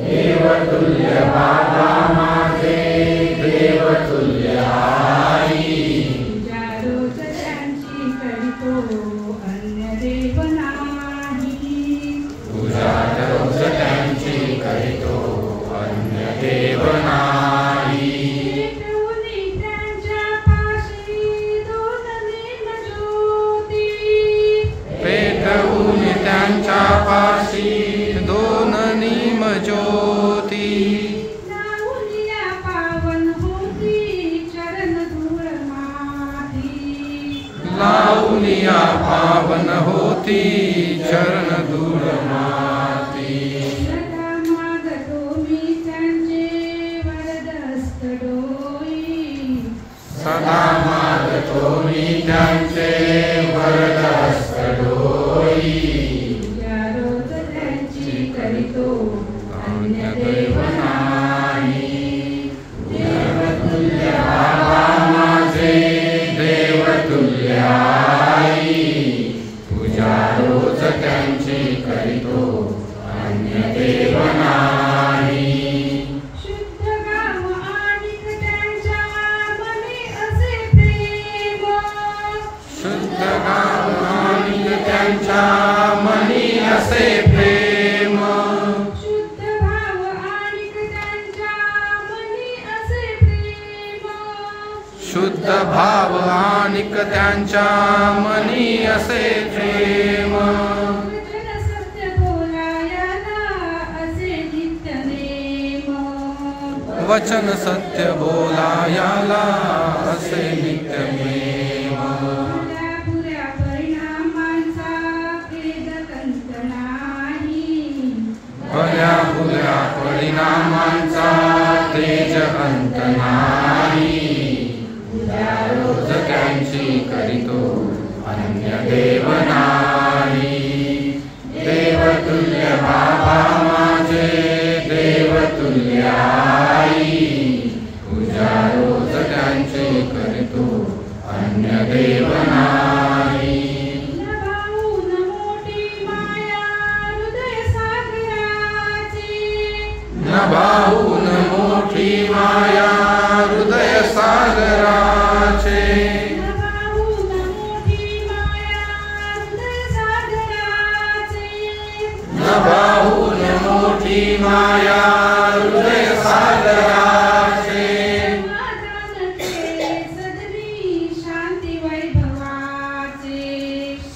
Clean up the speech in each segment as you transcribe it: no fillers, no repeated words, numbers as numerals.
देवतुल्य बाबा माझे देवतुल्य आई तुझ्या रोज त्यांची करीतो अन्य देव नाही तुझ्या रोज त्यांची करीतो अन्य देव नाही पेटवून त्यांच्या पाशी दोन नेमज्योती पेटवून त्यांच्या पाशी दोन ज्योती लावूनिया पावन होती चरण धूळ माती लावूनिया पावन होती चरण धूळ माती सदा मागतो मी त्यांचे वरदस्त डोई सदा मागतो मी त्यांचे वरदस्त डोई तुझ्या रोज त्यांची करीतो अन्य देव नाही देवतुल्य बाबा माझे देवतुल्य आई तुझ्या रोज त्यांची करीतो अन्य देव नाही शुद्ध गाव आणि त्यांच्या मनी असे प्रेम शुद्ध गाव आणि त्यांच्या मनी असे प्रेम शुद्ध भाव आणि त्यांच्या मनी असे प्रेम शुद्ध भाव आणि त्यांच्या मनी असे प्रेम वचन सत्य बोलायला असे नित्य नेम वचन सत्य बोलायाला असे नित्य नेम पुऱ्या परिणामांचा भेद कंत नाही भल्या भुल्या परिणामांचा तेज अंत नाही तुझ्या रोज त्यांची करीतो अन्य देव नाही देवतुल्य बाबा माझे देवतुल्य आई तुझ्या रोज त्यांची करीतो अन्य देव नाही न भाऊन मोठी माया हृदय सागराची न भाऊन मोठी माया हृदय सागराचे न भाऊन मोठी माया हृदय सागराची न भाऊन मोठी माया हृदय सागराचे समाधान ते सदरी शांती वैभवाचे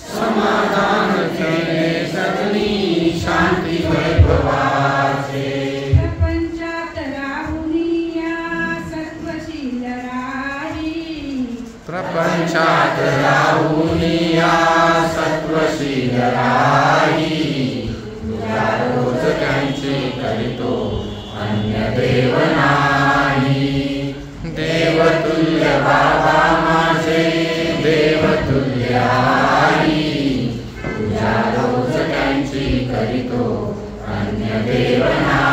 समाधान केले सदनी शांती वैभवाचे प्रपंचात राहुनिया सत्वशील राही प्रपंचात राहुनिया सत्वशील राही तुझ्या रोज त्यांची करीतो अन्य देव नाही देवतुल्य बाबा माझे देवतुल्य आई तुझ्या रोज त्यांची करीतो अन्य देव नाही